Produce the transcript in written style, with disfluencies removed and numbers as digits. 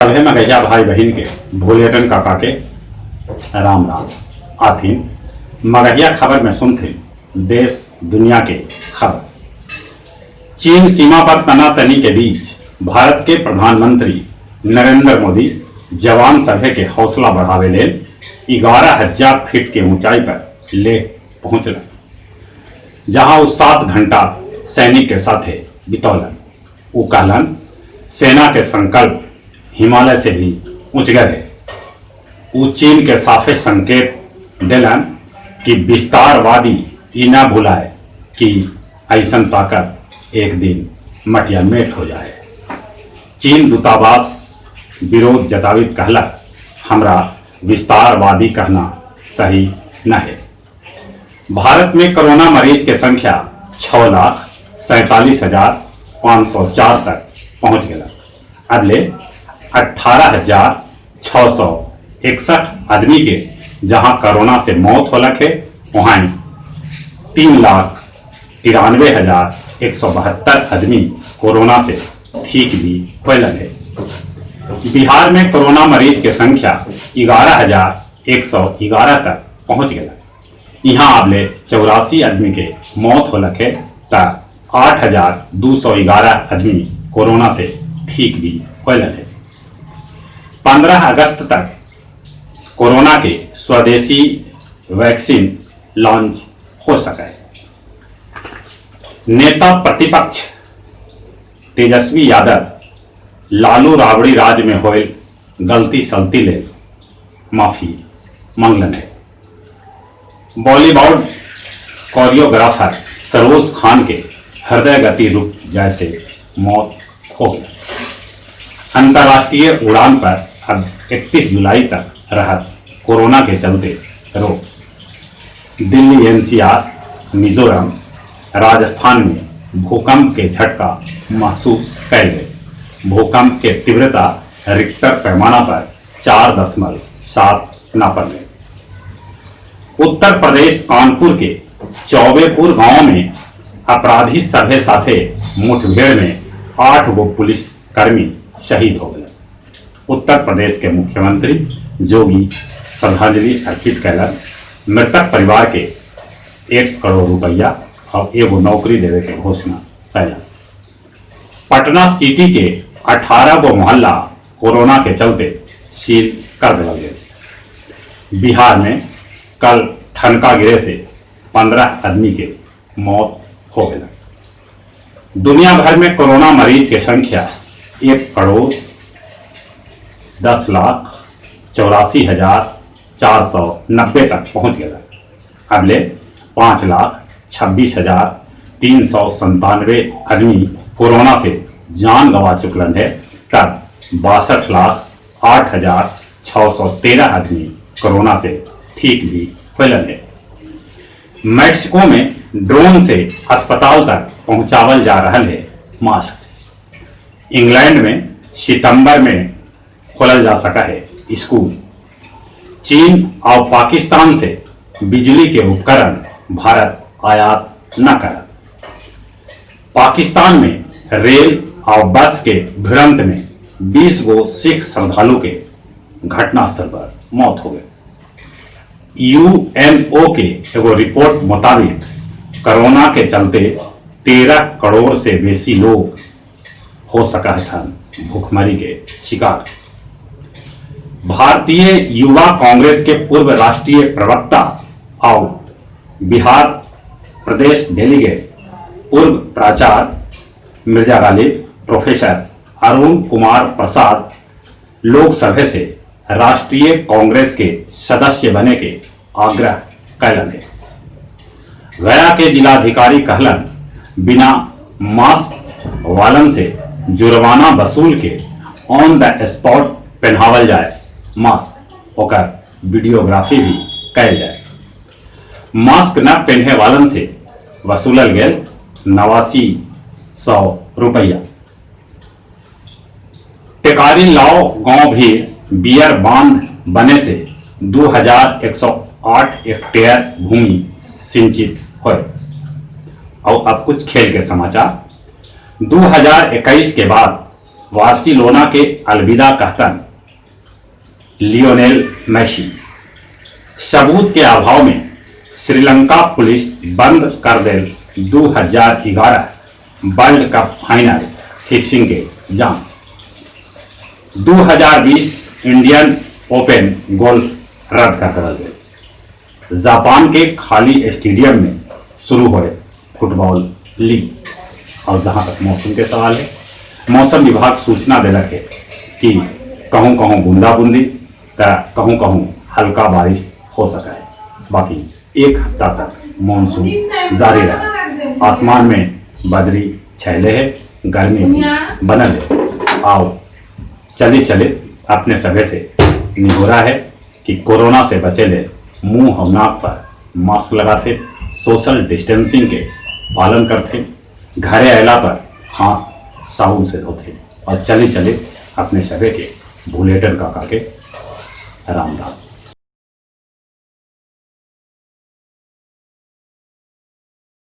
सभे मगैया भाई बहन के भोलेटन काका के राम राम आथिन। मगहिया खबर में सुनते देश दुनिया के खबर। चीन सीमा पर तनातनी के बीच भारत के प्रधानमंत्री नरेंद्र मोदी जवान सभे के हौसला बढ़ावे ले 11,000 फीट के ऊंचाई पर ले पहुंचल, जहां वो 7 घंटा सैनिक के साथ बितौलन। वो कहलन सेना के संकल्प हिमालय से भी उचगर है। वो चीन के साफे संकेत दिलन कि विस्तारवादी ई न भुलाए कि ऐसन ताकत एक दिन मटियामेट हो जाए। चीन दूतावास विरोध जतावित कहलक, हमरा विस्तारवादी कहना सही न है। भारत में कोरोना मरीज के संख्या 6,47,504 तक पहुंच गया। अगले 18,661 आदमी के जहां कोरोना से मौत होलक है, वहां 3,93,172 आदमी कोरोना से ठीक भी होलन है। बिहार में कोरोना मरीज के संख्या 11,111 तक पहुंच गया। यहाँ अबले 84 आदमी के मौत होलक है, 8,211 आदमी कोरोना से ठीक भी होलन है। 15 अगस्त तक कोरोना के स्वदेशी वैक्सीन लॉन्च हो सके। नेता प्रतिपक्ष तेजस्वी यादव लालू राबड़ी राज में होल गलती सलती ले माफी मांगलन है। बॉलीवुड कोरियोग्राफर सरोज खान के हृदय गति रुक जैसे मौत हो गई। अंतर्राष्ट्रीय उड़ान पर अब 31 जुलाई तक राहत कोरोना के चलते रोक। दिल्ली, एनसीआर, मिजोरम, राजस्थान में भूकंप के झटका महसूस कैल गए। भूकंप के तीव्रता रिक्टर पैमाना पर 4.7 नापल गए। उत्तर प्रदेश कानपुर के चौबेपुर गांव में अपराधी सभे साथे मुठभेड़ में 8 गो पुलिस कर्मी शहीद हो गए। उत्तर प्रदेश के मुख्यमंत्री योगी श्रद्धांजलि अर्पित कैलन। मृतक परिवार के 1 करोड़ रुपया और एगो नौकरी देवे के घोषणा कैलन। पटना सिटी के 18 गो मोहल्ला कोरोना के चलते सील कर दिया गया। बिहार में कल ठनका गिरे से 15 आदमी के मौत हो गई। दुनिया भर में कोरोना मरीज की संख्या 1,10,84,490 तक पहुंच गया। अगले 5,26,397 आदमी कोरोना से जान गंवा चुकलन है। तब 62,08,613 आदमी कोरोना से ठीक भी होलन है। मैक्सिको में ड्रोन से अस्पताल तक पहुंचावल जा रहा है मास्क। इंग्लैंड में सितंबर में खोलल जा सका है स्कूल। चीन और पाकिस्तान से बिजली के उपकरण भारत आयात न कर। पाकिस्तान में रेल और बस के भिड़ंत में 20 गो सिख श्रद्धालु के घटनास्थल पर मौत हो गई। यूएनओ के एगो रिपोर्ट मुताबिक कोरोना के चलते 13 करोड़ से बेसी लोग हो सका था भूखमरी के शिकार। भारतीय युवा कांग्रेस के पूर्व राष्ट्रीय प्रवक्ता और बिहार प्रदेश डेलीगेट पूर्व प्राचार्य मिर्जा गालिब प्रोफेसर अरुण कुमार प्रसाद लोकसभा से राष्ट्रीय कांग्रेस के सदस्य बने के आग्रह कैलन है। गया के जिलाधिकारी कहलन, बिना मास्क वालन से जुर्माना वसूल के ऑन द स्पॉट पहनावल जाए मास्क, होकर वीडियोग्राफी भी कैल जाए। मास्क न पहने वालन से वसूलल गए 8900 रुपया। टेकारी लाओ गांव भी बियर बांध बने से 2,108 हेक्टेयर भूमि सिंचित हो। और अब कुछ खेल के समाचार। 2021 के बाद बार्सिलोना के अलविदा कहतन लियोनेल मेसी। सबूत के अभाव में श्रीलंका पुलिस बंद कर दे 2011 वर्ल्ड कप फाइनल फिक्सिंग के जाम। 2020 इंडियन ओपन गोल्फ रद्द कर दिया गया। जापान के खाली स्टेडियम में शुरू हुए फुटबॉल लीग। और जहां तक मौसम के सवाल है, मौसम विभाग सूचना दिलक है कि कहूँ कहूँ बूंदाबूंदी कहूँ कहूँ हल्का बारिश हो सका है। बाकी एक हफ्ता तक मानसून जारी रहा। आसमान में बदरी छैले है, गर्मी बनल है। आओ चले चले अपने सभे से निहोरा है कि कोरोना से बचे ले मुंह और नाक पर मास्क लगाते, सोशल डिस्टेंसिंग के पालन करते, घरे अला पर हाथ साबुन से धोते और चले चले अपने सभे के बुलेटिन का काके राम राम।